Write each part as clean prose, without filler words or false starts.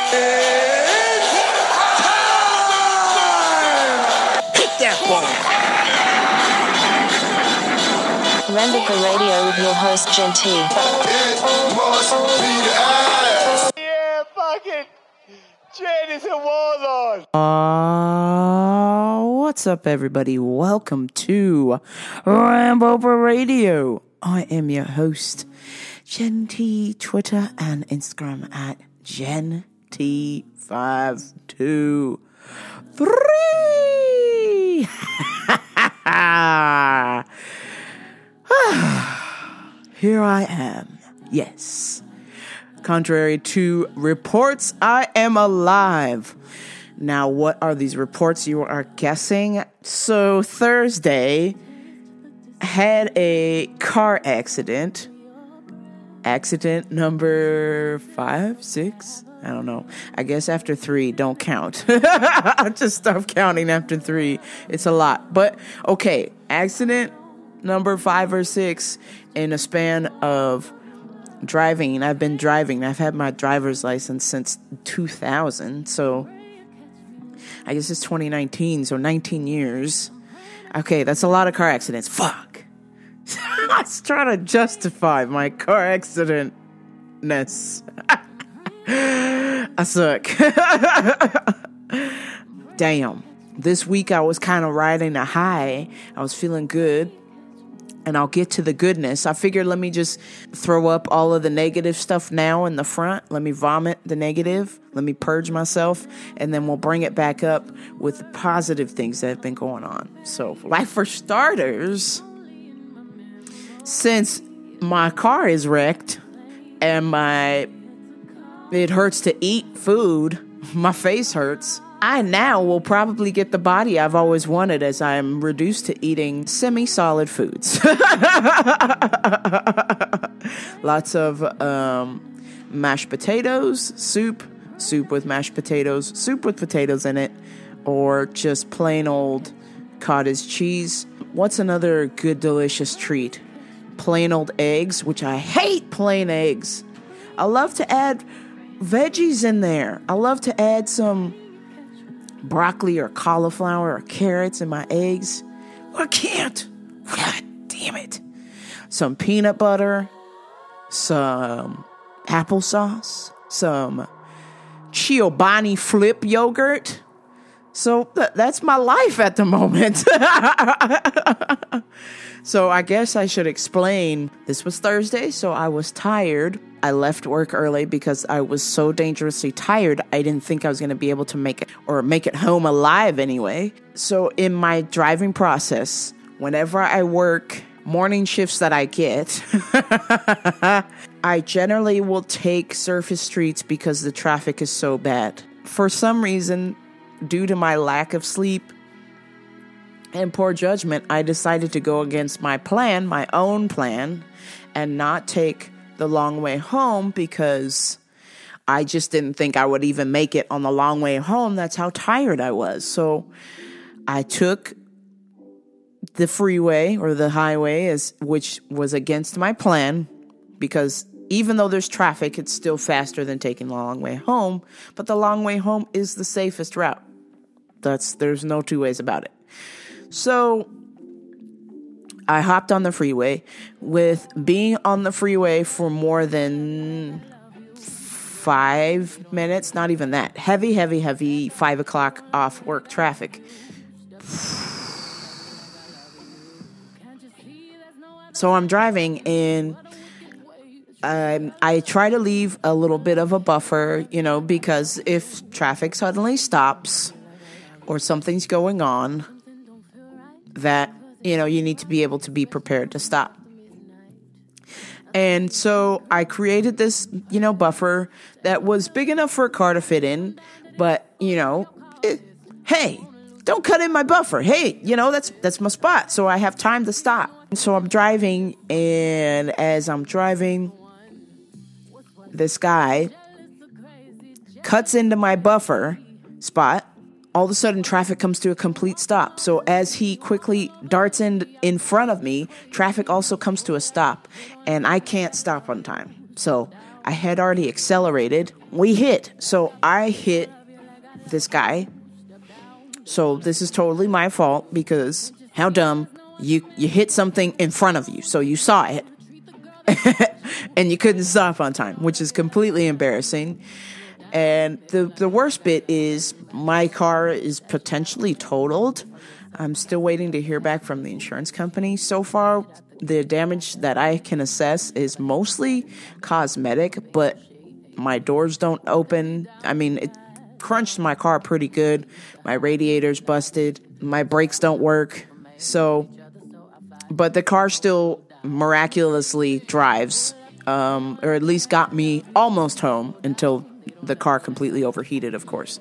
Hit that ball. Rendica Radio with your host, Genty. It must be the ass. Yeah, fucking Jen is a warlord. What's up, everybody? Welcome to Rambopa Radio. I am your host, Genty. Twitter and Instagram at Genty523. Here I am. Yes. Contrary to reports, I am alive. Now, what are these reports you are guessing? So, Thursday, had a car accident. Accident number 5, 6? I don't know. I guess after 3, don't count. Just stop counting after 3. It's a lot. But, okay, accident number 5 or 6 in a span of driving. I've been driving. I've had my driver's license since 2000. So I guess it's 2019. So 19 years. Okay, that's a lot of car accidents. Fuck. I was trying to justify my car accident-ness. I suck. Damn. This week I was kind of riding a high. I was feeling good. And I'll get to the goodness. I figured let me just throw up all of the negative stuff now in the front. Let me vomit the negative. Let me purge myself. And then we'll bring it back up with the positive things that have been going on. So, like for starters, since my car is wrecked and it hurts to eat food, my face hurts, I now will probably get the body I've always wanted as I'm reduced to eating semi-solid foods. Lots of mashed potatoes, soup with mashed potatoes, soup with potatoes in it, or just plain old cottage cheese. What's another good, delicious treat? Plain old eggs, which I hate plain eggs. I love to add veggies in there. I love to add some broccoli or cauliflower or carrots in my eggs. I can't. God damn it. Some peanut butter, some applesauce, some Chobani Flip yogurt. So that's my life at the moment. So I guess I should explain. This was Thursday, so I was tired. I left work early because I was so dangerously tired. I didn't think I was going to be able to make it home alive anyway. So in my driving process, whenever I work morning shifts that I get, I generally will take surface streets because the traffic is so bad. For some reason, due to my lack of sleep and poor judgment, I decided to go against my own plan, and not take the long way home because I just didn't think I would even make it on the long way home. That's how tired I was. So I took the freeway or the highway, which was against my plan, because even though there's traffic, it's still faster than taking the long way home. But the long way home is the safest route. There's no two ways about it. So I hopped on the freeway. With being on the freeway for more than 5 minutes, not even that, heavy 5 o'clock off work traffic. So I'm driving, and I try to leave a little bit of a buffer, because if traffic suddenly stops or something's going on, that, you need to be able to be prepared to stop. And so I created this, buffer that was big enough for a car to fit in, but, hey, don't cut in my buffer. Hey, that's my spot. So I have time to stop. So I'm driving, and as I'm driving, this guy cuts into my buffer spot. All of a sudden, traffic comes to a complete stop. So as he quickly darts in front of me, traffic also comes to a stop, and I can't stop on time. So I had already accelerated. We hit. So I hit this guy. So this is totally my fault because how dumb. You hit something in front of you. So you saw it. And you couldn't stop on time, which is completely embarrassing. And the worst bit is my car is potentially totaled. I'm still waiting to hear back from the insurance company. So far, the damage that I can assess is mostly cosmetic, but my doors don't open. I mean, it crunched my car pretty good. My radiator's busted. My brakes don't work. So, but the car still miraculously drives, or at least got me almost home until the car completely overheated, of course.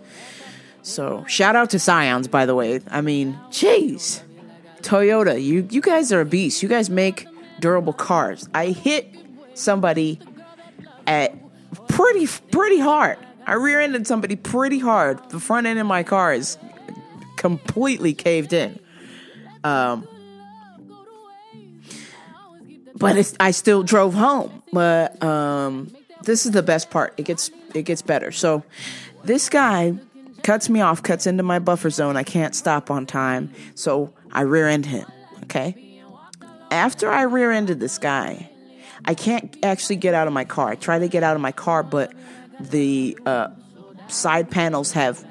So, shout out to Scions, by the way. I mean, jeez. Toyota, you guys are a beast. You guys make durable cars. I hit somebody at pretty hard. I rear-ended somebody pretty hard. The front end of my car is completely caved in. But I still drove home. But this is the best part. It gets better. So this guy cuts me off, cuts into my buffer zone. I can't stop on time. So I rear-end him. Okay? After I rear-ended this guy, I can't actually get out of my car. I try to get out of my car, but the side panels have,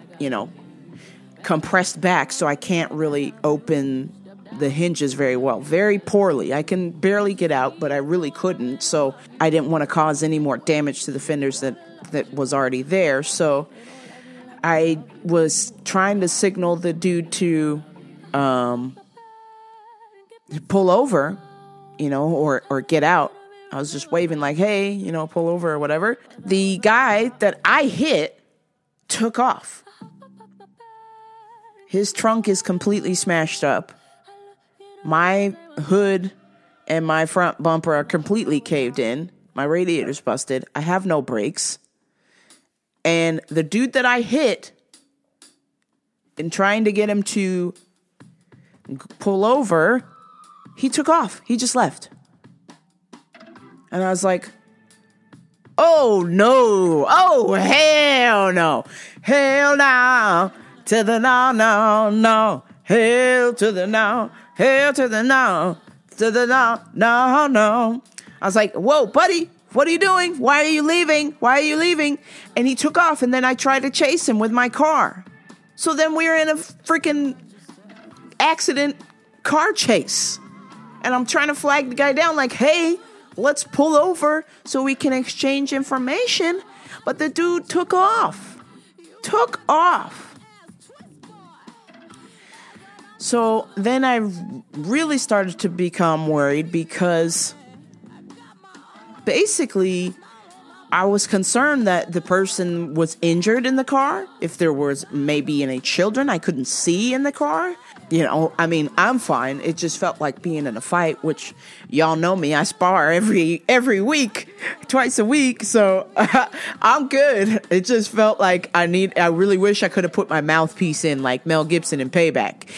compressed back, so I can't really open the hinges very well. Very poorly. I can barely get out, but I really couldn't, so I didn't want to cause any more damage to the fenders that was already there, so I was trying to signal the dude to pull over, or get out. I was just waving like, hey, pull over or whatever. The guy that I hit took off. His trunk is completely smashed up. My hood and my front bumper are completely caved in. My radiator's busted. I have no brakes. And the dude that I hit, in trying to get him to pull over, he took off. He just left. And I was like, oh, no. Oh, hell no. Hell no. To the no, no, no. Hell to the no. Hell to the no. To the no, no, no. I was like, whoa, buddy, what are you doing? Why are you leaving? Why are you leaving? And he took off, and then I tried to chase him with my car. So then we were in a freaking accident car chase. And I'm trying to flag the guy down like, hey, let's pull over so we can exchange information. But the dude took off. Took off. So then I really started to become worried because basically I was concerned that the person was injured in the car. If there was maybe any children I couldn't see in the car. I'm fine. It just felt like being in a fight, which y'all know me. I spar every week, twice a week. So I'm good. It just felt like I really wish I could have put my mouthpiece in like Mel Gibson in Payback.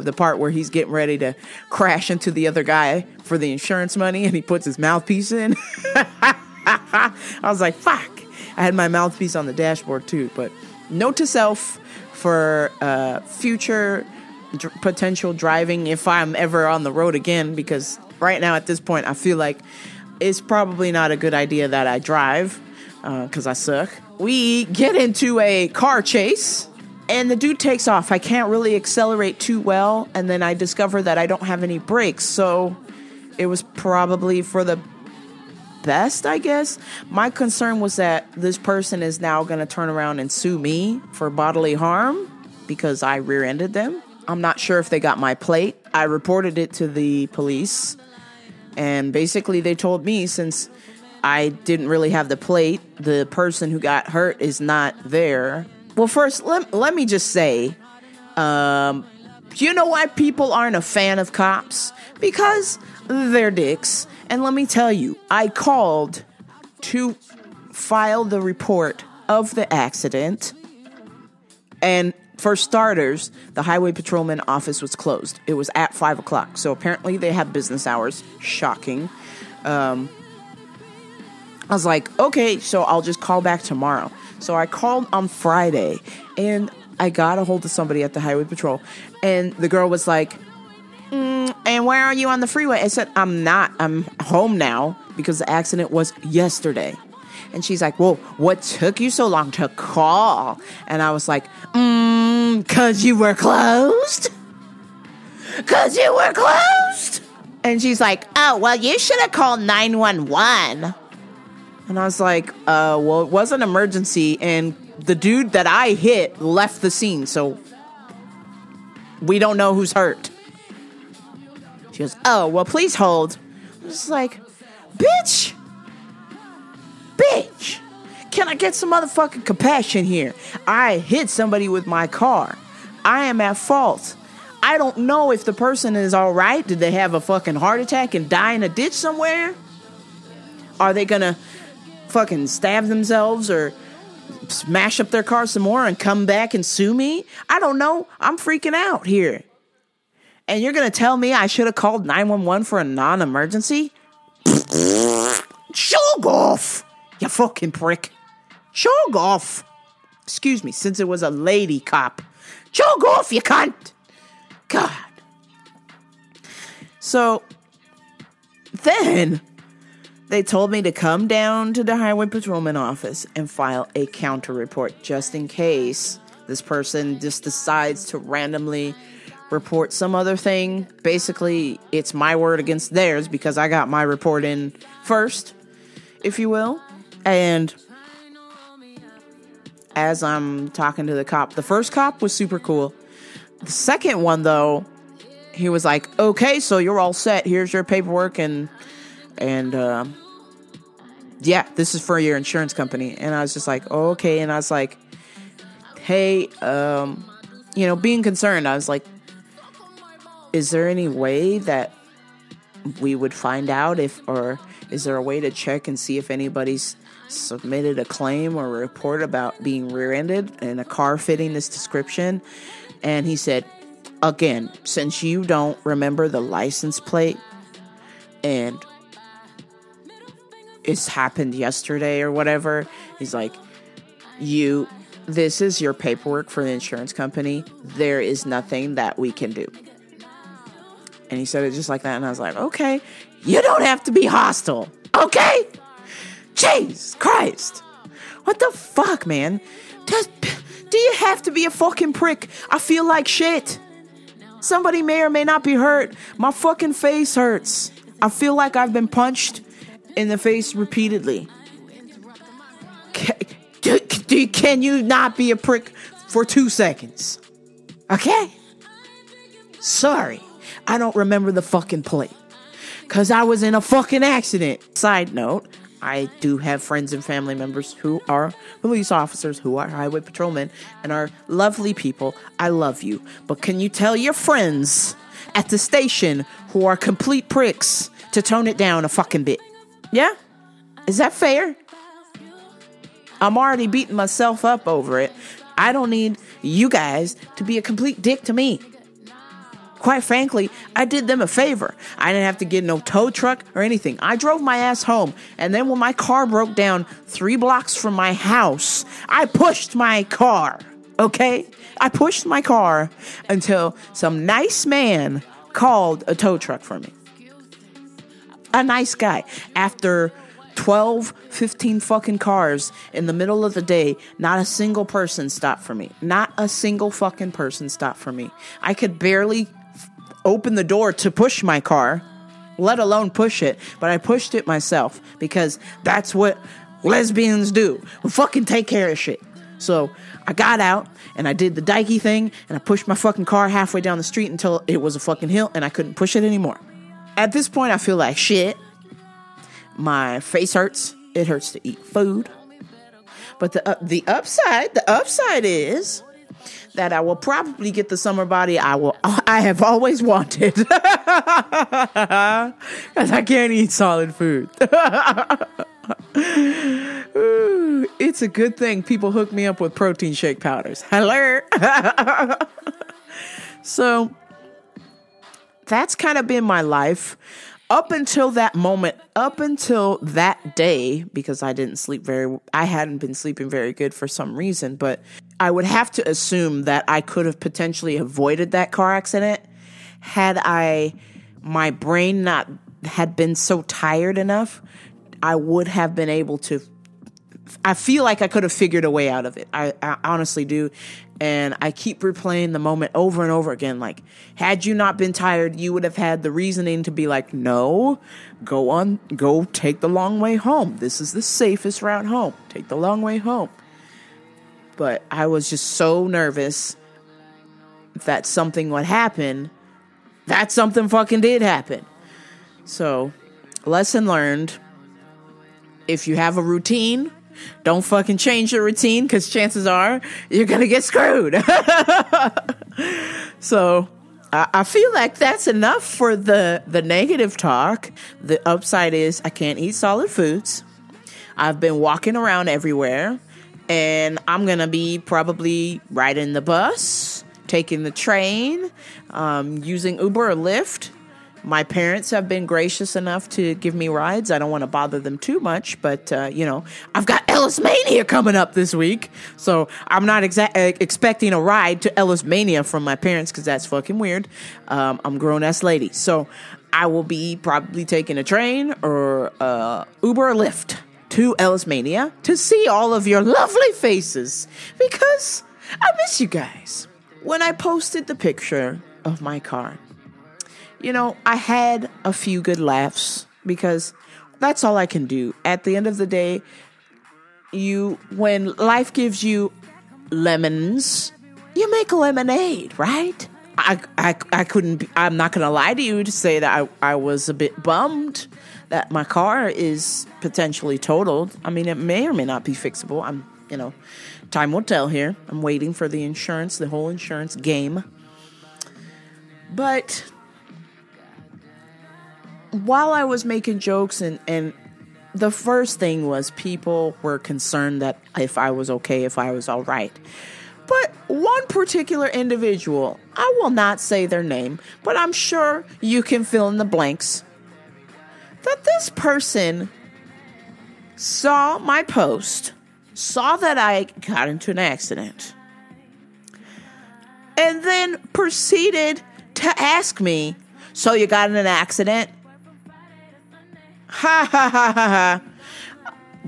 The part where he's getting ready to crash into the other guy for the insurance money and he puts his mouthpiece in. I was like, fuck. I had my mouthpiece on the dashboard too. But note to self for future potential driving if I'm ever on the road again, because right now at this point I feel like it's probably not a good idea that I drive because I suck. We get into a car chase and the dude takes off. I can't really accelerate too well, and then I discover that I don't have any brakes, so it was probably for the best, I guess. My concern was that this person is now going to turn around and sue me for bodily harm because I rear-ended them. I'm not sure if they got my plate. I reported it to the police, and basically they told me since I didn't really have the plate, the person who got hurt is not there. Well, first, let me just say, you know why people aren't a fan of cops? Because they're dicks. And let me tell you, I called to file the report of the accident, and for starters, the highway patrolman office was closed. It was at 5 o'clock. So apparently they have business hours. Shocking. I I was like, okay, so I'll just call back tomorrow. So I called on Friday, and I got a hold of somebody at the highway patrol, and the girl was like, and where are you on the freeway? I said, I'm not. I'm home now because the accident was yesterday. And she's like, well, what took you so long to call? And I was like, 'cause you were closed? 'Cause you were closed? And she's like, oh, well, you should have called 911. And I was like, well, it was an emergency, and the dude that I hit left the scene, so we don't know who's hurt. She goes, oh, well, please hold. I was like, bitch, can I get some motherfucking compassion here? I hit somebody with my car. I am at fault. I don't know if the person is all right. Did they have a fucking heart attack and die in a ditch somewhere? Are they gonna fucking stab themselves or smash up their car some more and come back and sue me? I don't know. I'm freaking out here. And you're going to tell me I should have called 911 for a non-emergency? Shog off, you fucking prick. Shog off. Excuse me, since it was a lady cop. Shog off, you cunt. God. So, then they told me to come down to the highway patrolman office and file a counter report just in case this person just decides to randomly report some other thing. Basically, it's my word against theirs because I got my report in first, if you will. And as I'm talking to the cop, the first cop was super cool. The second one, though, he was like, okay, so you're all set. Here's your paperwork and yeah, this is for your insurance company. And I was just like, oh, okay. And I was like, hey, being concerned, I was like, is there any way that we would find out or is there a way to check and see if anybody's submitted a claim or a report about being rear-ended in a car fitting this description? And he said, again, since you don't remember the license plate and it's happened yesterday or whatever, he's like, this is your paperwork for the insurance company. There is nothing that we can do. And he said it just like that. And I was like, okay, you don't have to be hostile. Okay? Jesus Christ. What the fuck, man? Do you have to be a fucking prick? I feel like shit. Somebody may or may not be hurt. My fucking face hurts. I feel like I've been punched in the face repeatedly. Can you not be a prick for 2 seconds? Okay? Sorry. I don't remember the fucking plate. Because I was in a fucking accident. Side note, I do have friends and family members who are police officers, who are highway patrolmen, and are lovely people. I love you. But can you tell your friends at the station who are complete pricks to tone it down a fucking bit? Yeah? Is that fair? I'm already beating myself up over it. I don't need you guys to be a complete dick to me. Quite frankly, I did them a favor. I didn't have to get no tow truck or anything. I drove my ass home. And then when my car broke down 3 blocks from my house, I pushed my car. Okay? I pushed my car until some nice man called a tow truck for me. A nice guy. After 12, 15 fucking cars in the middle of the day, not a single person stopped for me. Not a single fucking person stopped for me. I could barely open the door to push my car, let alone push it, but I pushed it myself because that's what lesbians do. We fucking take care of shit. So I got out and I did the dykey thing and I pushed my fucking car halfway down the street until it was a fucking hill and I couldn't push it anymore. At this point, I feel like shit. My face hurts. It hurts to eat food. But the upside is that I will probably get the summer body I have always wanted. Because I can't eat solid food. Ooh, it's a good thing people hook me up with protein shake powders. Hello. So that's kind of been my life. Up until that moment, up until that day, because I hadn't been sleeping very good for some reason, but I would have to assume that I could have potentially avoided that car accident had my brain not had been so tired enough. I would have been able to, I feel like I could have figured a way out of it. I honestly do. And I keep replaying the moment over and over again. Like, had you not been tired, you would have had the reasoning to be like, no, go take the long way home. This is the safest route home. Take the long way home. But I was just so nervous that something would happen. That something fucking did happen. So, lesson learned. If you have a routine, don't fucking change your routine, because chances are you're going to get screwed. So I feel like that's enough for the negative talk. The upside is I can't eat solid foods. I've been walking around everywhere, and I'm going to be probably riding the bus, taking the train, using Uber or Lyft. My parents have been gracious enough to give me rides. I don't want to bother them too much, but, I've got Ellis Mania coming up this week. So I'm not expecting a ride to Ellis Mania from my parents, because that's fucking weird. I'm a grown-ass lady. So I will be probably taking a train or Uber or Lyft to Ellis Mania to see all of your lovely faces, because I miss you guys. When I posted the picture of my car, I had a few good laughs, because that's all I can do. At the end of the day, when life gives you lemons, you make lemonade, right? I'm not going to lie to you to say that I was a bit bummed that my car is potentially totaled. I mean, it may or may not be fixable. Time will tell here. I'm waiting for the insurance, the whole insurance game. But while I was making jokes, and the first thing was people were concerned that if I was okay, if I was all right. But one particular individual, I will not say their name, but I'm sure you can fill in the blanks, that this person saw my post, saw that I got into an accident, and then proceeded to ask me, so you got in an accident? Ha ha ha ha ha.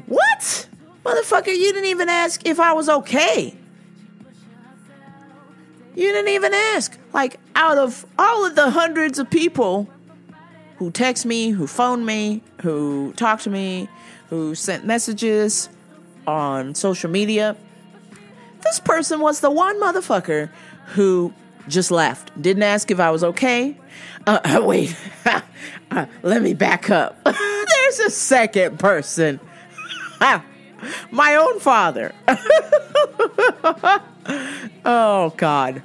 What? Motherfucker, you didn't even ask if I was okay. You didn't even ask. Like, out of all of the hundreds of people who text me, who phone me, who talk to me, who sent messages on social media, this person was the one motherfucker who just laughed. Didn't ask if I was okay. Wait. Let me back up. There's a second person. My own father. Oh, God.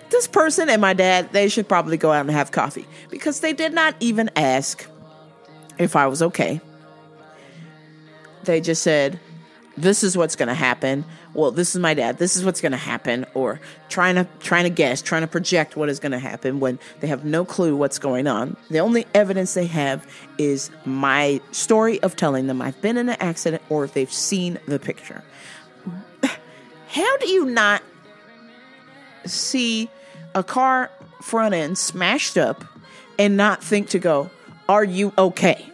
This person and my dad, they should probably go out and have coffee, because they did not even ask if I was okay. They just said, this is what's going to happen. Well, this is my dad. This is what's going to happen. Or trying to guess, trying to project what is going to happen when they have no clue what's going on. The only evidence they have is my story of telling them I've been in an accident, or if they've seen the picture. How do you not see a car front end smashed up and not think to go, are you okay?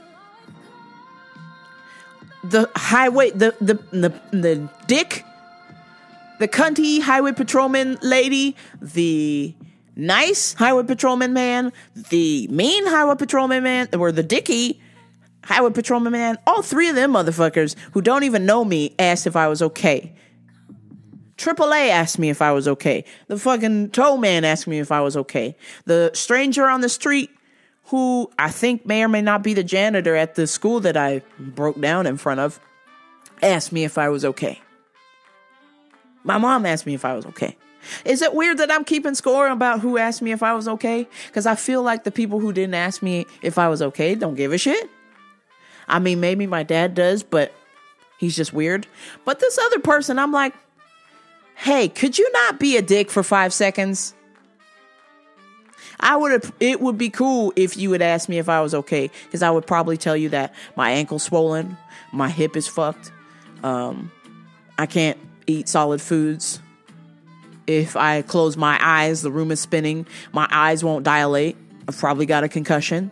The highway, the dick, the cunty highway patrolman lady, the nice highway patrolman man, the mean highway patrolman man, or the dicky highway patrolman man, all three of them motherfuckers who don't even know me asked if I was okay. AAA asked me if I was okay. The fucking tow man asked me if I was okay. The stranger on the street, who I think may or may not be the janitor at the school that I broke down in front of, asked me if I was okay. My mom asked me if I was okay. Is it weird that I'm keeping score about who asked me if I was okay? Because I feel like the people who didn't ask me if I was okay don't give a shit. I mean, maybe my dad does, but he's just weird. But this other person, I'm like, hey, could you not be a dick for 5 seconds? It would be cool if you would ask me if I was okay, because I would probably tell you that my ankle's swollen, my hip is fucked, I can't eat solid foods. If I close my eyes, the room is spinning, my eyes won't dilate. I've probably got a concussion.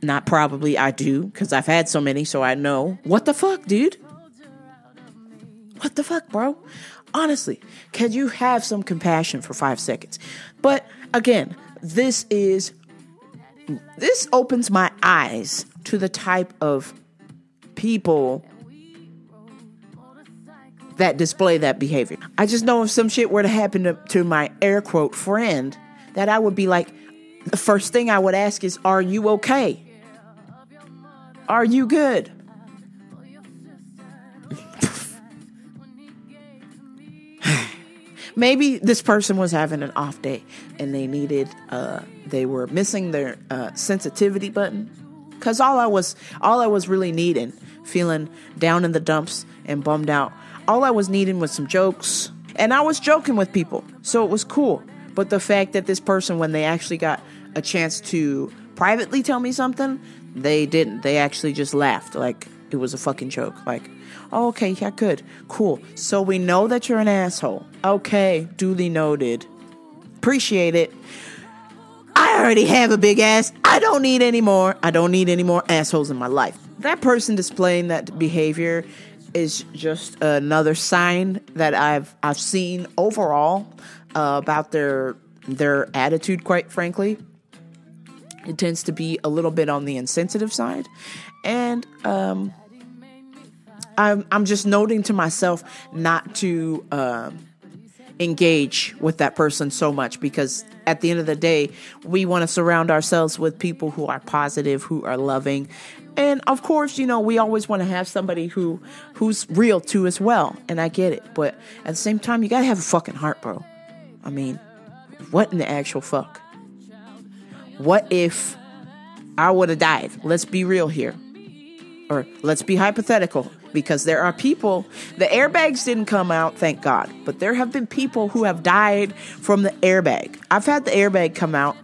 Not probably, I do, because I've had so many, so I know. What the fuck, dude? What the fuck, bro? Honestly, can you have some compassion for 5 seconds? But again, this opens my eyes to the type of people that display that behavior. I just know if some shit were to happen to my air quote friend, that I would be like, the first thing I would ask is, are you okay? Are you good? Maybe this person was having an off day and they were missing their sensitivity button. Cause all I was really needing, feeling down in the dumps and bummed out, all I was needing was some jokes. And I was joking with people, so it was cool. But the fact that this person, when they actually got a chance to privately tell me something, they didn't. They actually just laughed like it was a fucking joke. Like, oh, okay, yeah, good, cool. So we know that you're an asshole. Okay, duly noted. Appreciate it. I already have a big ass. I don't need any more. I don't need any more assholes in my life. That person displaying that behavior is just another sign that I've seen overall about their attitude, quite frankly. It tends to be a little bit on the insensitive side. And I'm just noting to myself not to engage with that person so much, because at the end of the day, we want to surround ourselves with people who are positive, who are loving. And of course, you know, we always want to have somebody who's real too as well. And I get it. But at the same time, you got to have a fucking heart, bro. I mean, what in the actual fuck? What if I would have died? Let's be real here. Or let's be hypothetical, because there are people, the airbags didn't come out, thank God, but there have been people who have died from the airbag. I've had the airbag come out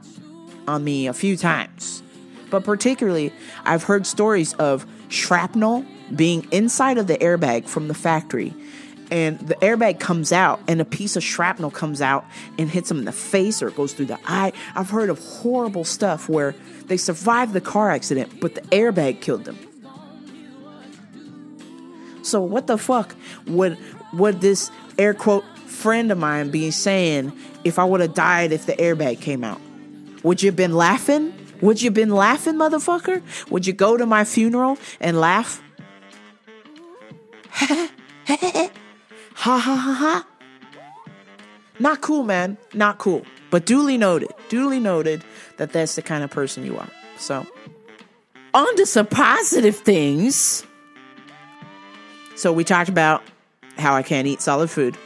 on me a few times, but particularly I've heard stories of shrapnel being inside of the airbag from the factory, and the airbag comes out and a piece of shrapnel comes out and hits them in the face or it goes through the eye. I've heard of horrible stuff where they survived the car accident, but the airbag killed them. So what the fuck would this air quote friend of mine be saying if I would have died if the airbag came out? Would you have been laughing? Would you have been laughing, motherfucker? Would you go to my funeral and laugh? Ha ha ha ha. Not cool, man. Not cool. But duly noted that that's the kind of person you are. So on to some positive things. So we talked about how I can't eat solid food.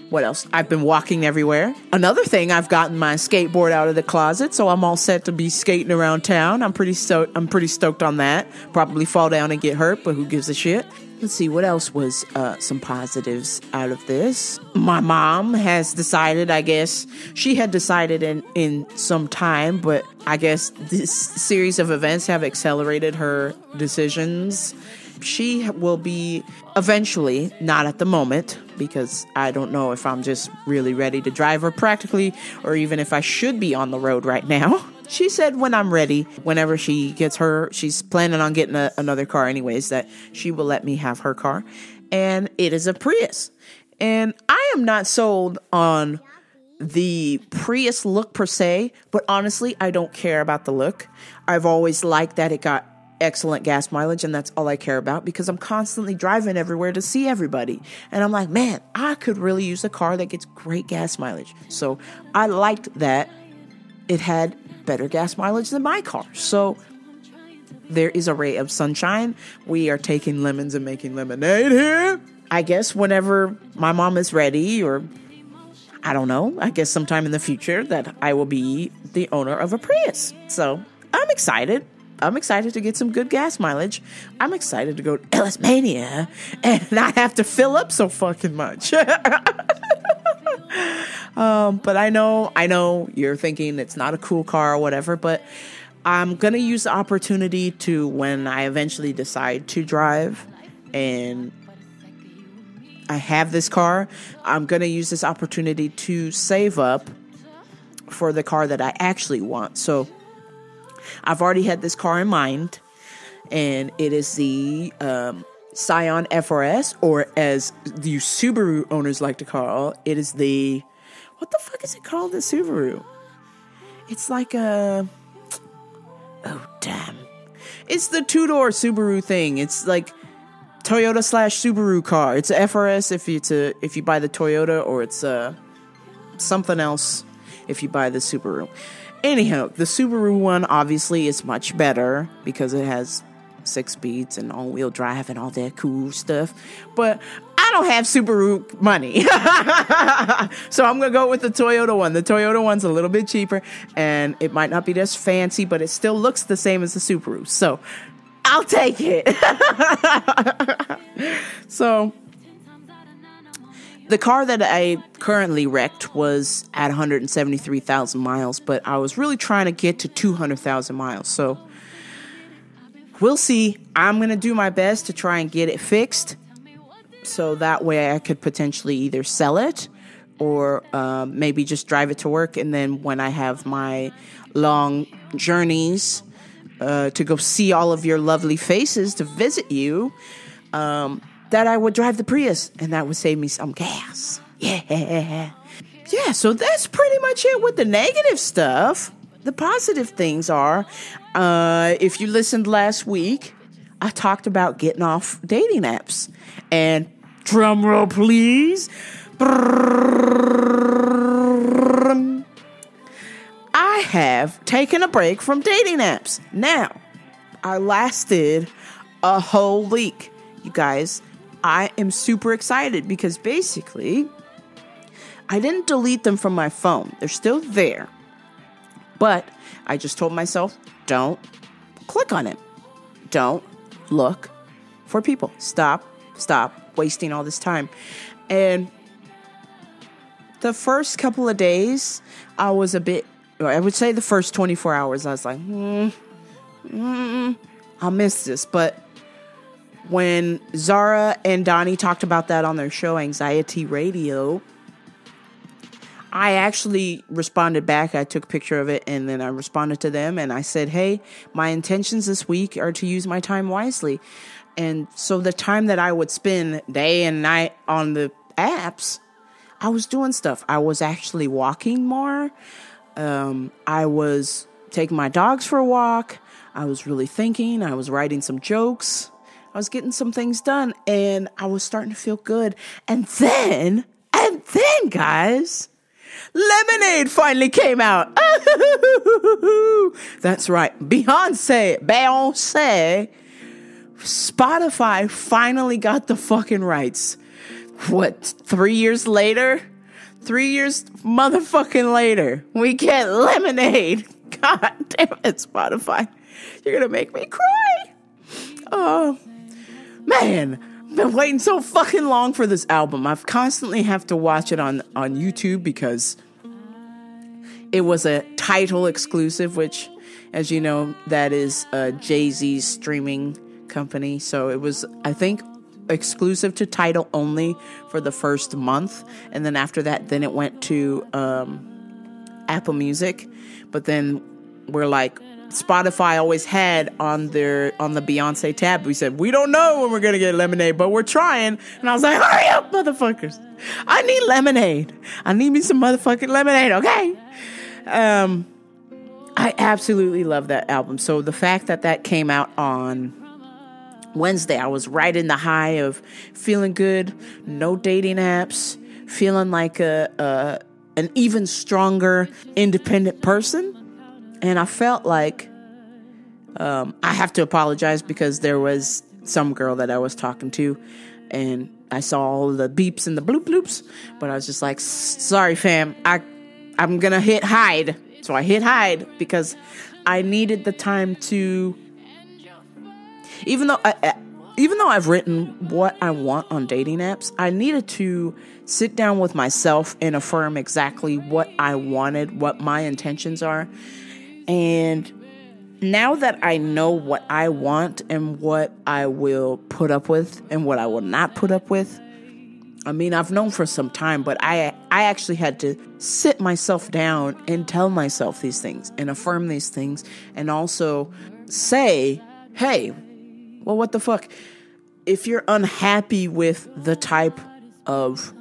What else? I've been walking everywhere. Another thing, I've gotten my skateboard out of the closet, so I'm all set to be skating around town. I'm pretty stoked on that. Probably fall down and get hurt, but who gives a shit? Let's see, what else was some positives out of this? My mom has decided, I guess, she had decided in some time, but I guess this series of events have accelerated her decisions. She will be eventually, not at the moment, because I don't know if I'm just really ready to drive her practically, or even if I should be on the road right now. She said when I'm ready, whenever she gets she's planning on getting another car anyways, that she will let me have her car. And it is a Prius. And I am not sold on the Prius look per se, but honestly, I don't care about the look. I've always liked that it got excellent gas mileage, and that's all I care about, because I'm constantly driving everywhere to see everybody. And I'm like, man, I could really use a car that gets great gas mileage. So I liked that it had better gas mileage than my car. So there is a ray of sunshine. We are taking lemons and making lemonade here. I guess whenever my mom is ready, or I don't know, I guess sometime in the future, that I will be the owner of a Prius. So I'm excited. I'm excited to get some good gas mileage. I'm excited to go to LS Mania and not have to fill up so fucking much. But I know you're thinking it's not a cool car or whatever, but I'm going to use the opportunity to, when I eventually decide to drive and I have this car, I'm going to use this opportunity to save up for the car that I actually want. So I've already had this car in mind, and it is the Scion FRS, or as the Subaru owners like to call it, is the, what the fuck is it called, the Subaru? It's like a, oh damn, it's the two-door Subaru thing. It's like Toyota / Subaru car. It's a FRS if you buy the Toyota, or it's something else if you buy the Subaru. Anyhow, the Subaru one obviously is much better because it has 6 speeds and all-wheel drive and all that cool stuff. But I don't have Subaru money. So I'm going to go with the Toyota one. The Toyota one's a little bit cheaper, and it might not be as fancy, but it still looks the same as the Subaru. So I'll take it. So the car that I currently wrecked was at 173,000 miles, but I was really trying to get to 200,000 miles. So we'll see. I'm going to do my best to try and get it fixed, so that way I could potentially either sell it or maybe just drive it to work. And then when I have my long journeys to go see all of your lovely faces, to visit you, that I would drive the Prius, and that would save me some gas. Yeah, so that's pretty much it with the negative stuff. The positive things are, if you listened last week, I talked about getting off dating apps. And drum roll, please. I have taken a break from dating apps. Now, I lasted a whole week. You guys, I am super excited because basically I didn't delete them from my phone. They're still there. But I just told myself, don't click on it. Don't look for people. Stop wasting all this time. And the first couple of days, I was a bit, I would say the first 24 hours, I was like, I'll miss this. But when Zara and Donnie talked about that on their show, Anxiety Radio, I actually responded back. I took a picture of it, and then I responded to them, and I said, hey, my intentions this week are to use my time wisely. And so the time that I would spend day and night on the apps, I was doing stuff. I was actually walking more. I was taking my dogs for a walk. I was really thinking. I was writing some jokes. I was getting some things done, and I was starting to feel good. And then, guys, Lemonade finally came out. That's right. Beyonce. Spotify finally got the fucking rights. What, 3 years later? 3 years motherfucking later, we get Lemonade. God damn it, Spotify. You're gonna make me cry. Oh, man. Been waiting so fucking long for this album. I've constantly have to watch it on YouTube because it was a Tidal exclusive, which, as you know, that is Jay-Z's streaming company. So it was, I think, exclusive to Tidal only for the first month, and then after that, then it went to Apple Music. But then we're like, Spotify always had on the Beyonce tab, we said, we don't know when we're gonna get Lemonade, but we're trying. And I was like, hurry up, motherfuckers, I need Lemonade. I need me some motherfucking Lemonade, okay? I absolutely love that album. So the fact that came out on Wednesday, I was right in the high of feeling good, no dating apps, feeling like an even stronger, independent person. And I felt like I have to apologize because there was some girl that I was talking to, and I saw all the beeps and the bloop bloops, but I was just like, sorry fam, I'm gonna hit hide. So I hit hide because I needed the time to, even though even though I've written what I want on dating apps, I needed to sit down with myself and affirm exactly what I wanted, what my intentions are. And now that I know what I want and what I will put up with and what I will not put up with, I mean, I've known for some time, but I actually had to sit myself down and tell myself these things and affirm these things, and also say, hey, well, what the fuck? If you're unhappy with the type of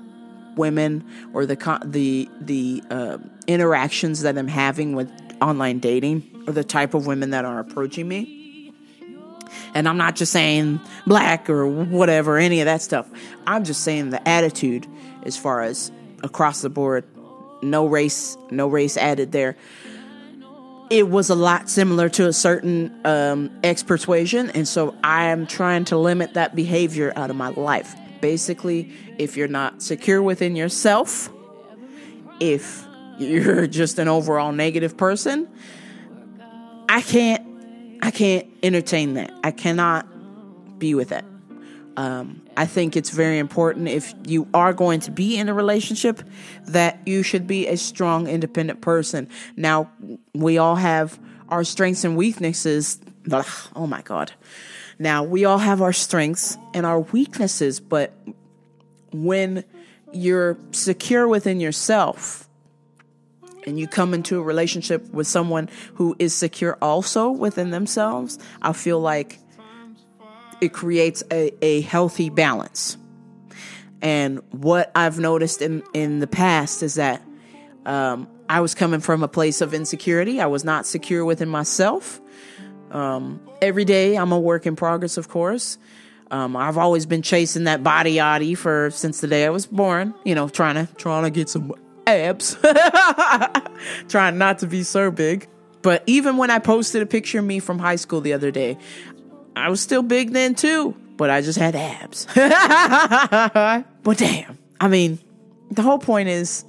women or the interactions that I'm having with online dating, or the type of women that are approaching me, and I'm not just saying black or whatever, any of that stuff. I'm just saying the attitude as far as across the board, no race added there. It was a lot similar to a certain ex-persuasion, and so I am trying to limit that behavior out of my life. Basically, if you're not secure within yourself, if you're just an overall negative person, I can't entertain that. I cannot be with that. I think it's very important, if you are going to be in a relationship, that you should be a strong, independent person. Now, we all have our strengths and weaknesses. Oh my God. Now, we all have our strengths and our weaknesses, but when you're secure within yourself and you come into a relationship with someone who is secure also within themselves, I feel like it creates a healthy balance. And what I've noticed in the past is that I was coming from a place of insecurity. I was not secure within myself. Every day I'm a work in progress, of course. I've always been chasing that body yachty since the day I was born, trying to get some abs, trying not to be so big. But even when I posted a picture of me from high school the other day, I was still big then too, but I just had abs. But damn, I mean, the whole point is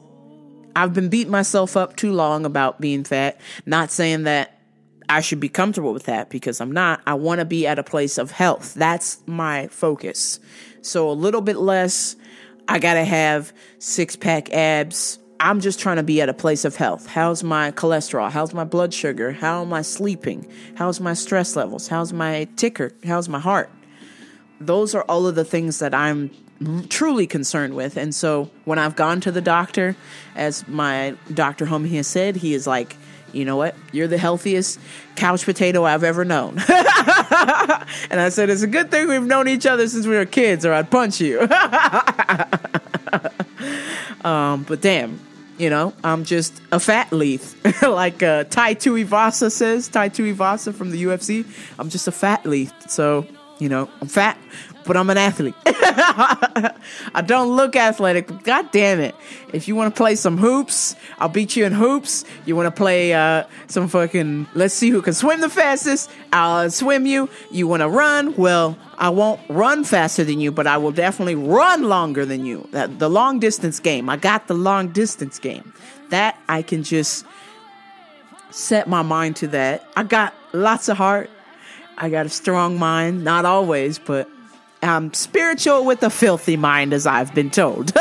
I've been beating myself up too long about being fat. Not saying that I should be comfortable with that, because I'm not. I want to be at a place of health. That's my focus. So a little bit less. I got to have 6-pack abs. I'm just trying to be at a place of health. How's my cholesterol? How's my blood sugar? How am I sleeping? How's my stress levels? How's my ticker? How's my heart? Those are all of the things that I'm truly concerned with. And so when I've gone to the doctor, as my doctor homie has said, he is like, you know what? You're the healthiest couch potato I've ever known. And I said, it's a good thing we've known each other since we were kids, or I'd punch you. But damn, I'm just a fat leaf. Like Tai Tuivasa says, Tai Tuivasa from the UFC. I'm just a fat leaf. So, I'm fat, but I'm an athlete. I don't look athletic, but God damn it. If you want to play some hoops, I'll beat you in hoops. You want to play some fucking, let's see who can swim the fastest, I'll swim you. You want to run? Well, I won't run faster than you, but I will definitely run longer than you. The long distance game. I got the long distance game. That I can just set my mind to that. I got lots of heart. I got a strong mind. Not always, but I'm spiritual with a filthy mind, as I've been told.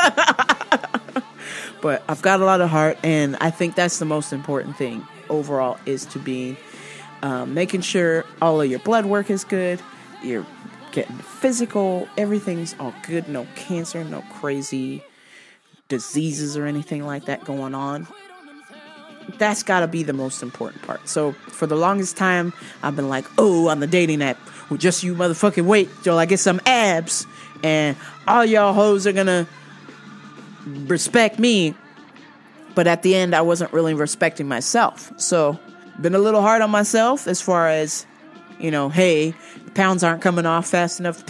But I've got a lot of heart, and I think that's the most important thing overall, is to be making sure all of your blood work is good. You're getting physical. Everything's all good. No cancer, no crazy diseases or anything like that going on. That's got to be the most important part. So for the longest time, I've been like, oh, on the dating app, well, just you motherfucking wait till I get some abs, and all y'all hoes are going to respect me. But at the end, I wasn't really respecting myself. So been a little hard on myself as far as, hey, the pounds aren't coming off fast enough.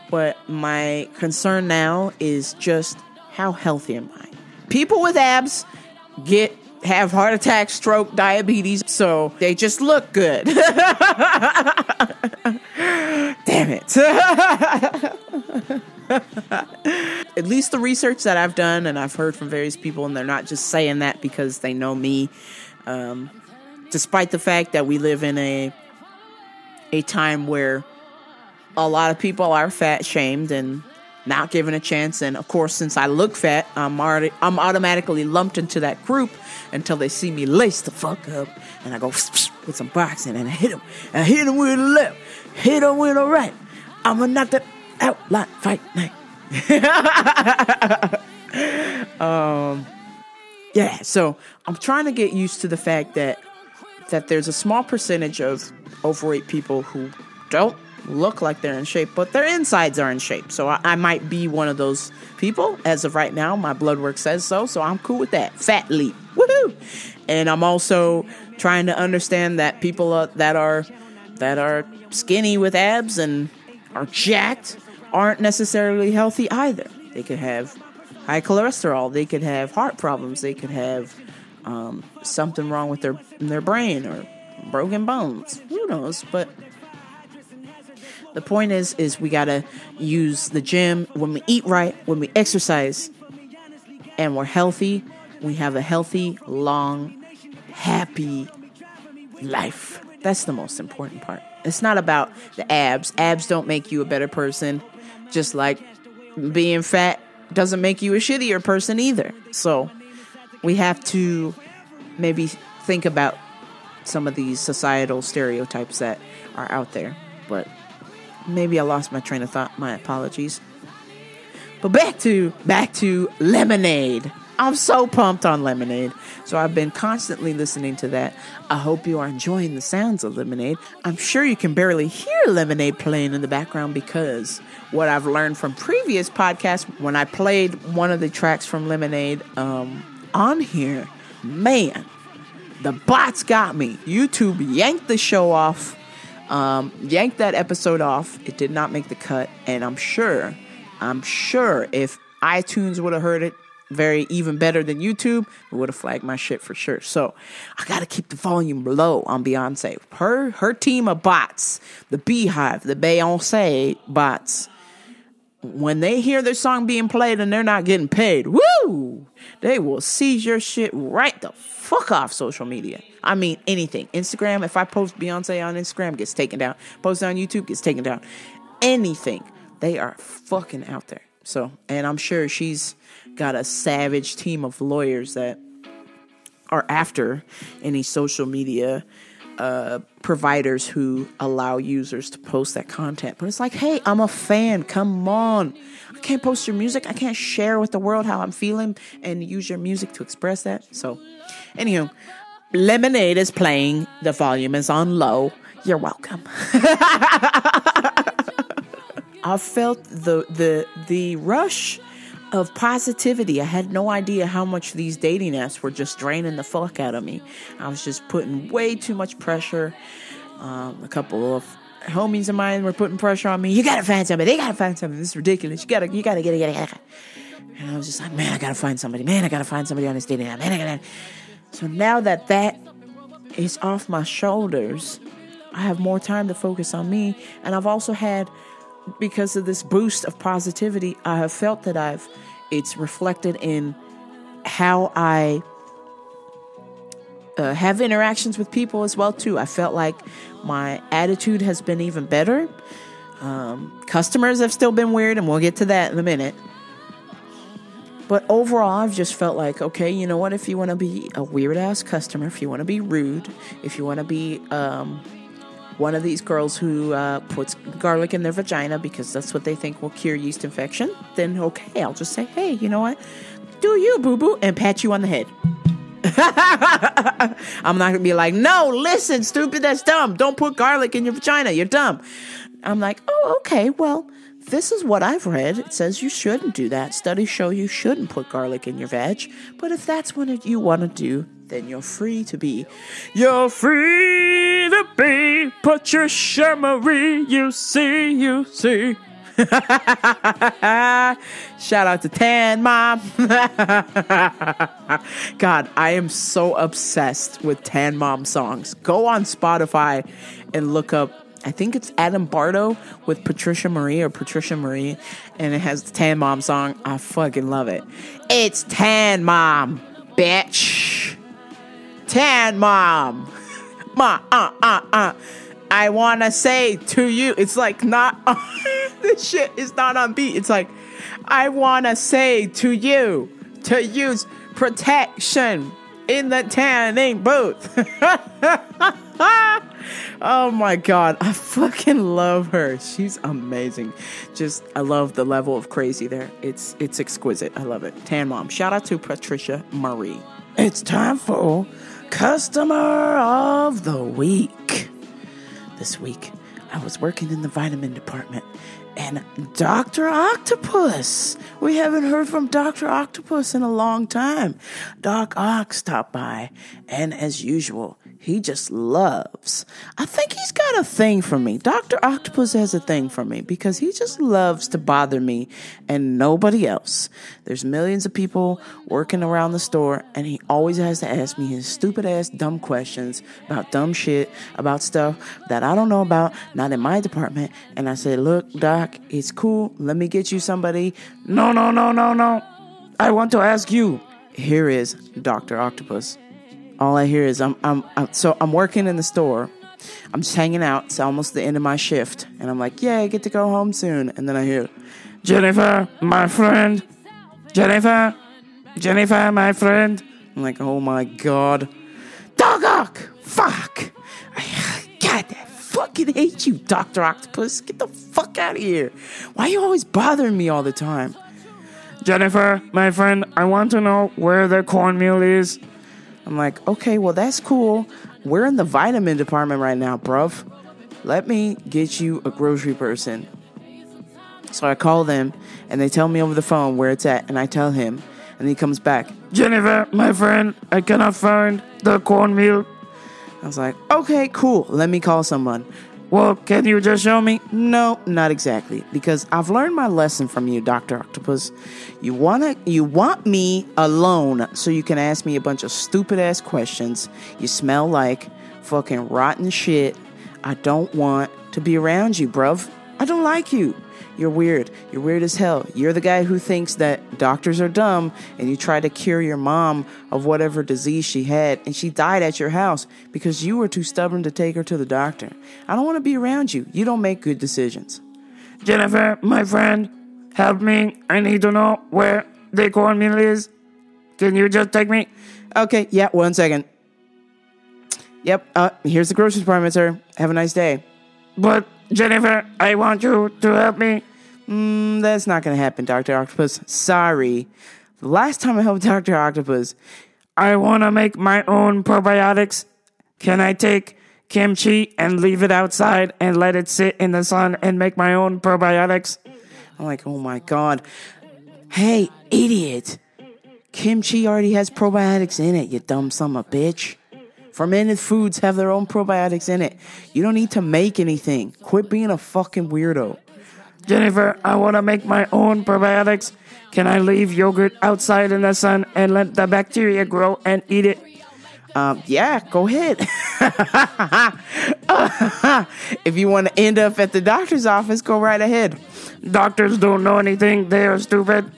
But my concern now is just, how healthy am I? People with abs have heart attack, stroke, diabetes, so they just look good. Damn it. At least the research that I've done, and I've heard from various people, and they're not just saying that because they know me, despite the fact that we live in a time where a lot of people are fat shamed and not given a chance. And of course, since I look fat, I'm automatically lumped into that group until they see me lace the fuck up, and I go with some boxing and I hit him. I hit him with a left, hit him with a right. I'm gonna knock that out like fight night. Yeah, so I'm trying to get used to the fact that there's a small percentage of overweight people who don't look like they're in shape, but their insides are in shape. So I might be one of those people. As of right now, my blood work says so I'm cool with that. Fat leap. Woohoo! And I'm also trying to understand that people that are skinny with abs and are jacked aren't necessarily healthy either. They could have high cholesterol, they could have heart problems, they could have something wrong with their brain or broken bones. Who knows? But the point is we gotta use the gym when we eat right, when we exercise, and we're healthy. We have a healthy, long, happy life. That's the most important part. It's not about the abs. Abs don't make you a better person, just like being fat doesn't make you a shittier person either. So we have to maybe think about some of these societal stereotypes that are out there. But maybe I lost my train of thought. My apologies. But back to Lemonade. I'm so pumped on Lemonade. So I've been constantly listening to that. I hope you are enjoying the sounds of Lemonade. I'm sure you can barely hear Lemonade playing in the background because what I've learned from previous podcasts, when I played one of the tracks from Lemonade on here, man, the bots got me. YouTube yanked the show off, yanked that episode off. It did not make the cut. And I'm sure if iTunes would have heard it even better than YouTube, it would have flagged my shit for sure. So I gotta keep the volume low on Beyonce. Her team of bots, the Beehive, the Beyonce bots, when they hear their song being played and they're not getting paid, woo, they will seize your shit right the fuck off social media. I mean, anything. Instagram, if I post Beyonce on Instagram, gets taken down. Post it on YouTube, gets taken down. Anything. They are fucking out there. So, and I'm sure she's got a savage team of lawyers that are after any social media providers who allow users to post that content. But it's like, hey, I'm a fan. Come on. I can't post your music. I can't share with the world how I'm feeling and use your music to express that. So, anywho, Lemonade is playing. The volume is on low. You're welcome. I felt the rush of positivity. I had no idea how much these dating apps were just draining the fuck out of me. I was just putting way too much pressure. A couple of homies of mine were putting pressure on me. You gotta find somebody. They gotta find somebody. This is ridiculous. You gotta get it. And I was just like, man, I gotta find somebody. Man, I gotta find somebody on this dating app. Man, So now that is off my shoulders, I have more time to focus on me. And I've also had, because of this boost of positivity, I have felt that it's reflected in how I have interactions with people as well too. I felt like my attitude has been even better. Customers have still been weird, and we'll get to that in a minute. But overall, I've just felt like, okay, you know what? If you want to be a weird ass customer, if you want to be rude, if you want to be one of these girls who puts garlic in their vagina because that's what they think will cure yeast infection, then okay, I'll just say, hey, you know what? Do you, boo-boo, and pat you on the head. I'm not going to be like, no, listen, stupid, that's dumb. Don't put garlic in your vagina. You're dumb. I'm like, oh, okay, well, this is what I've read. It says you shouldn't do that. Studies show you shouldn't put garlic in your vag. But if that's what you want to do, then you're free to be. You're free to be. Put your shimmery, you see. Shout out to Tan Mom. God, I am so obsessed with Tan Mom songs. Go on Spotify and look up, I think it's Adam Bardo with Patricia Marie, and it has the Tan Mom song. I fucking love it. It's Tan Mom, bitch. Tan Mom. I want to say to you. It's like not, this shit is not on beat. It's like, I want to say to you to use protection in the tanning booth. Oh my God. I fucking love her. She's amazing. Just, I love the level of crazy there. It's exquisite. I love it. Tan Mom. Shout out to Patricia Marie. It's time for Customer of the Week. This week, I was working in the vitamin department, and Dr. Octopus. We haven't heard from Dr. Octopus in a long time. Doc Ock stopped by, and as usual, he just loves. I think he's got a thing for me. Dr. Octopus has a thing for me because he just loves to bother me and nobody else. There's millions of people working around the store, and he always has to ask me his stupid ass dumb questions about dumb shit, about stuff that I don't know about, not in my department. And I said, look, Doc, it's cool. Let me get you somebody. No. I want to ask you. Here is Dr. Octopus. All I hear is I'm working in the store. I'm just hanging out. It's almost the end of my shift. And I'm like, yeah, I get to go home soon. And then I hear, Jennifer, my friend. Jennifer, my friend. I'm like, oh my God. Dog, fuck. God, I fucking hate you, Dr. Octopus. Get the fuck out of here. Why are you always bothering me all the time? Jennifer, my friend, I want to know where the cornmeal is. I'm like, okay, well, that's cool. We're in the vitamin department right now, bruv. Let me get you a grocery person. So I call them, and they tell me over the phone where it's at, and I tell him, and he comes back. Jennifer, my friend, I cannot find the cornmeal. I was like, okay, cool. Let me call someone. Well, can you just show me? No, not exactly. Because I've learned my lesson from you, Dr. Octopus. You want me alone so you can ask me a bunch of stupid ass questions. You smell like fucking rotten shit. I don't want to be around you, bruv. I don't like you. You're weird. You're weird as hell. You're the guy who thinks that doctors are dumb, and you try to cure your mom of whatever disease she had, and she died at your house because you were too stubborn to take her to the doctor. I don't want to be around you. You don't make good decisions. Jennifer, my friend, help me. I need to know where the cornmeal is. Can you just take me? Okay, yeah, 1 second. Yep, here's the grocery department, sir. Have a nice day. But, Jennifer, I want you to help me. That's not going to happen, Dr. Octopus. Sorry. The last time I helped Dr. Octopus, I want to make my own probiotics. Can I take kimchi and leave it outside and let it sit in the sun and make my own probiotics? I'm like, oh my God. Hey, idiot. Kimchi already has probiotics in it, you dumb son of a bitch. Fermented foods have their own probiotics in it. You don't need to make anything. Quit being a fucking weirdo. Jennifer, I want to make my own probiotics. Can I leave yogurt outside in the sun and let the bacteria grow and eat it? Yeah, go ahead. If you want to end up at the doctor's office, go right ahead. Doctors don't know anything. They are stupid.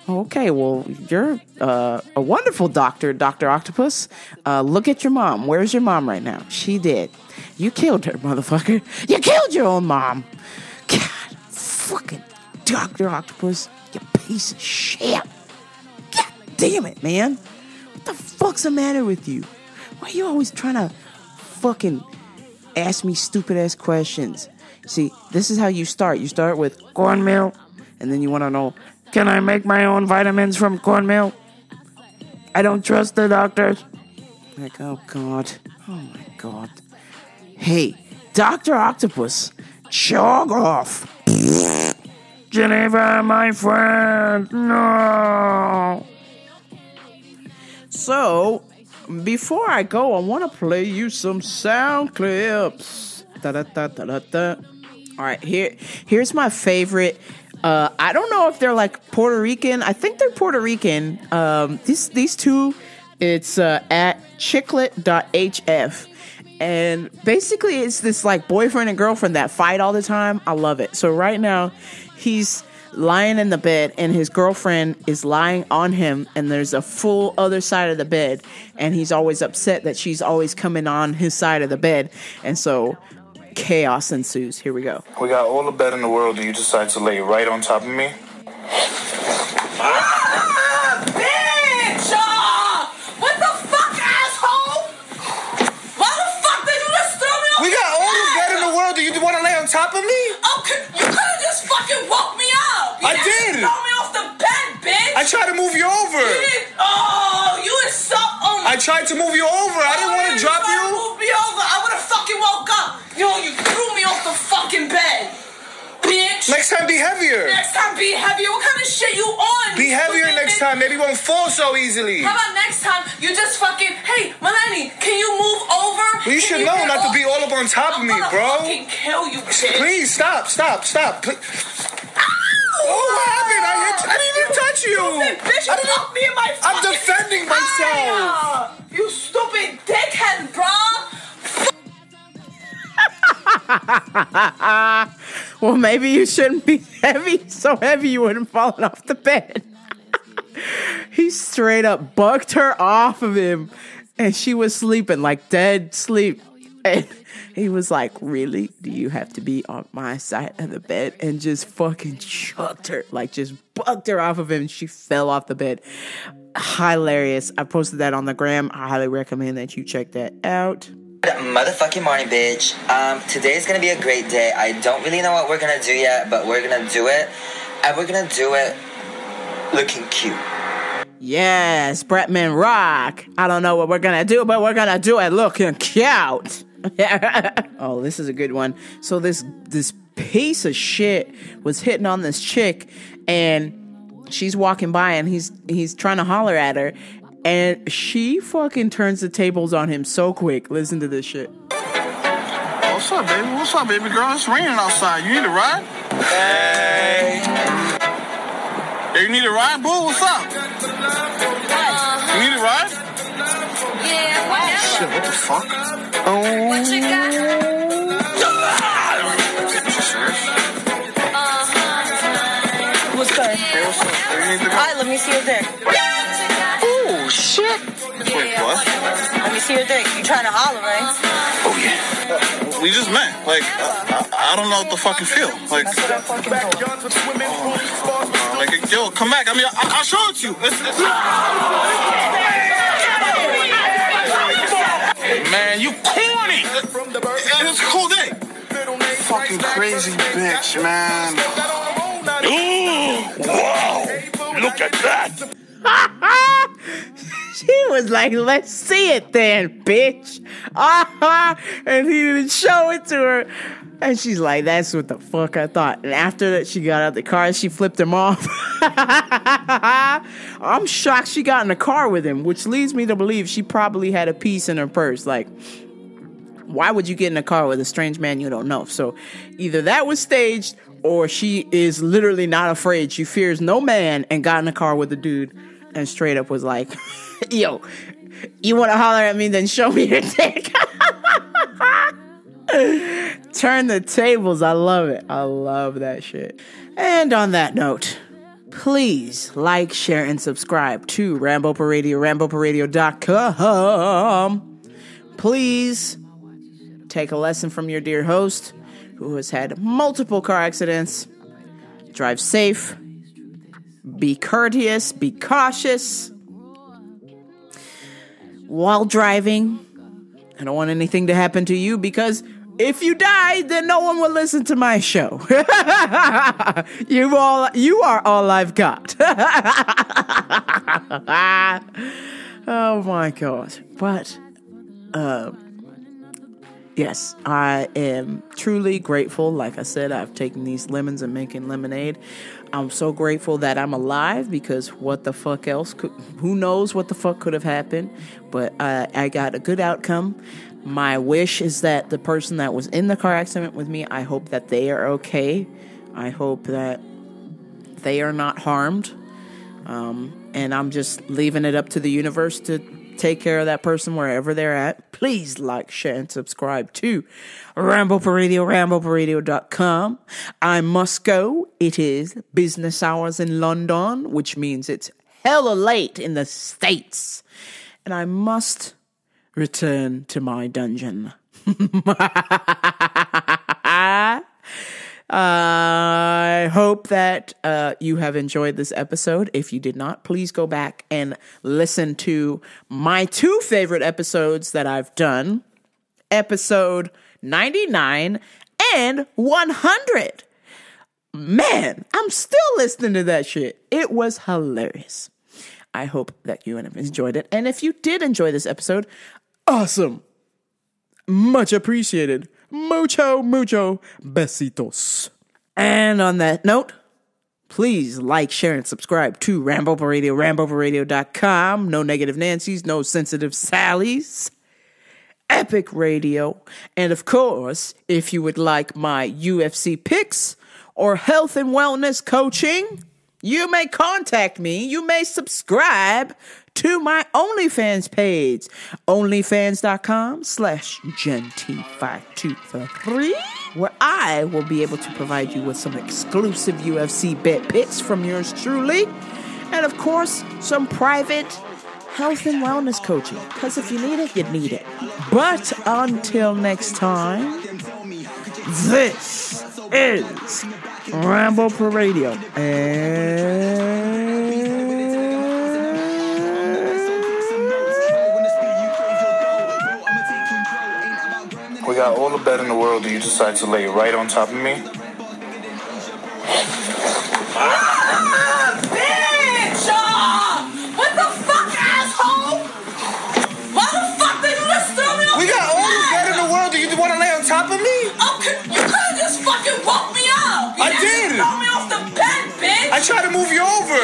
Okay, well, you're a wonderful doctor, Dr. Octopus. Look at your mom. Where's your mom right now? She did. You killed her, motherfucker. You killed your own mom. God, fucking Dr. Octopus, you piece of shit. God damn it, man. What the fuck's the matter with you? Why are you always trying to fucking ask me stupid-ass questions? See, this is how you start. You start with cornmeal, and then you want to know, can I make my own vitamins from cornmeal? I don't trust the doctors. Like, oh, God. Oh, my God. Hey, Dr. Octopus, jog off. Geneva, my friend, no. So, before I go, I want to play you some sound clips. Da-da-da-da-da-da. All right, here's my favorite. I don't know if they're like Puerto Rican. I think they're Puerto Rican. These two, it's at chiclet.hf. And basically it's this like boyfriend and girlfriend that fight all the time. I love it. So right now he's lying in the bed and his girlfriend is lying on him and there's a full other side of the bed. And he's always upset that she's always coming on his side of the bed. And so chaos ensues. Here we go. We got all the bed in the world, and you decide to lay right on top of me? Bitch! What the fuck, asshole? Why the fuck did you just throw me off? We got all the bed in the world, and you want to lay on top of me? Okay, you could have just fucking woke me up. You I did. Throw me off the bed, bitch. I tried to move you over. Oh, you is so. I tried to move you over. I didn't want to drop you. Move me over. I would have fucking woke up. You threw me off the fucking bed, bitch. Next time, be heavier. Next time, be heavier. What kind of shit you on? Be heavier next time. Maybe you won't fall so easily. How about next time you just fucking, hey, Melanie, can you move over? Well, you should know not to be all up on top of me, bro. I'm gonna fucking kill you, bitch. Please, stop. Please. Oh, what happened? I didn't even touch you. Stupid bitch, you knocked me in my fucking I'm defending myself. eye. You stupid dickhead, bro. Well, maybe you shouldn't be so heavy you wouldn't fallen off the bed. He straight up bucked her off of him, and she was sleeping, like dead sleep. And he was like, really? Do you have to be on my side of the bed? And just fucking chucked her, like just bucked her off of him, and she fell off the bed. Hilarious. I posted that on the gram. I highly recommend that you check that out. Motherfucking morning, bitch. Today's gonna be a great day. I don't really know what we're gonna do yet, but we're gonna do it. And we're gonna do it looking cute. Yes, Bretman Rock. I don't know what we're gonna do, but we're gonna do it looking cute. Oh, this is a good one. So this piece of shit was hitting on this chick, and she's walking by, and he's trying to holler at her, and she fucking turns the tables on him so quick. Listen to this shit. What's up, baby? What's up, baby girl? It's raining outside. You need a ride? Hey, you need a ride, boo? What's up? You need a ride? Yeah, whatever. Shit, what the fuck? What you got? What's good? Hey, what's up? Hey, you need to go. Alright, let me see your dick. Oh, shit. Wait, what? Let me see your dick. You trying to holler, right? Oh, yeah. We just met. Like, I don't know what the fucking feel. Like, That's what I fucking told. like, yo, come back. I mean, I'll show it to you. Man, you corny. It's a cool day. Fucking crazy bitch, man. Ooh, wow. Look at that. She was like, let's see it then, bitch. And he didn't show it to her. And she's like, that's what the fuck I thought. And after that, she got out the car and she flipped him off. I'm shocked she got in the car with him, which leads me to believe she probably had a piece in her purse. Like, why would you get in a car with a strange man you don't know? So either that was staged, or she is literally not afraid. She fears no man and got in a car with a dude and straight up was like, yo, you want to holler at me? Then show me your dick. Turn the tables. I love it. I love that shit. And on that note, please like, share, and subscribe to Rambo Per Radio, RamboPerRadio.com. Please take a lesson from your dear host, who has had multiple car accidents. Drive safe. Be courteous. Be cautious. While driving, I don't want anything to happen to you, because if you die, then no one will listen to my show. You are all I've got. Oh my God. But, yes, I am truly grateful. Like I said, I've taken these lemons and making lemonade. I'm so grateful that I'm alive, because what the fuck else who knows what the fuck could have happened? But I got a good outcome. My wish is that the person that was in the car accident with me, I hope that they are okay. I hope that they are not harmed. And I'm just leaving it up to the universe to take care of that person wherever they're at. Please like, share, and subscribe to Rambo Per Radio, RamboPerRadio.com. I must go. It is business hours in London, which means it's hella late in the States. And I must return to my dungeon. I hope that you have enjoyed this episode. If you did not, please go back and listen to my 2 favorite episodes that I've done. Episode 99 and 100. Man, I'm still listening to that shit. It was hilarious. I hope that you enjoyed it. And if you did enjoy this episode, awesome. Much appreciated. Mucho, mucho besitos. And on that note, please like, share, and subscribe to Rambover Radio, RamboverRadio.com. No negative Nancys, no sensitive Sallys. Epic Radio. And of course, if you would like my UFC picks or health and wellness coaching, you may contact me. You may subscribe to my OnlyFans page, onlyfans.com/Genty5233, where I will be able to provide you with some exclusive UFC bet picks from yours truly. And of course, some private health and wellness coaching. Because if you need it, you need it. But until next time, this is Rambo for Radio. And We got all the bed in the world and you decide to lay right on top of me? Bitch! What the fuck, asshole? Why the fuck did you just throw me off We the got all the bed? bed in the world and you want to lay on top of me? You could've just fucking woke me up. You I didn't did. throw me off the bed, bitch. I tried to move you over.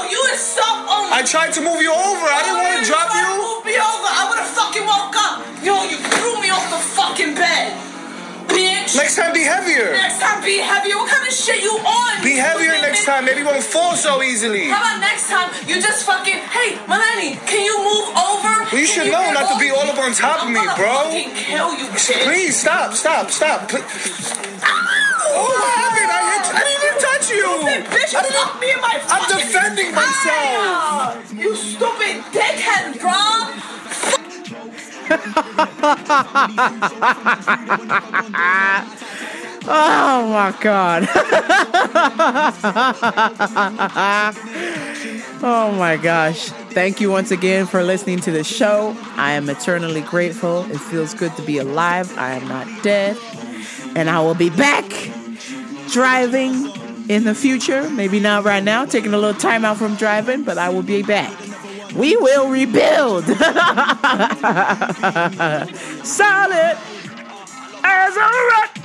You is so... Oh my... I tried to move you over. I didn't want to drop you. you. Move me over. I would've fucking woke up. Yo, you threw me off the fucking bed. Bitch. Next time, be heavier. Next time, be heavier. What kind of shit you on? Be heavier next time. Maybe you won't fall so easily. How about next time you just fucking... Hey, Melanie, can you move over? Well, you should know not to be all up on top of me, bro. I'm gonna fucking kill you, bitch. Please, stop. Please. Oh, what happened? I didn't even touch you. Bitch, you fucked me in my I'm fucking defending myself. eye. You stupid dickhead, bro. oh my God. Oh my gosh. Thank you once again for listening to the show. I am eternally grateful. It feels good to be alive. I am not dead. And I will be back driving in the future. Maybe not right now, taking a little time out from driving, but I will be back. We will rebuild. Solid as a rock.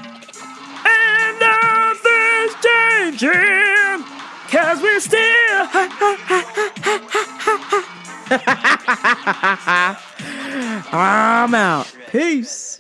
And nothing's changing. Cause we're still I'm out. Peace.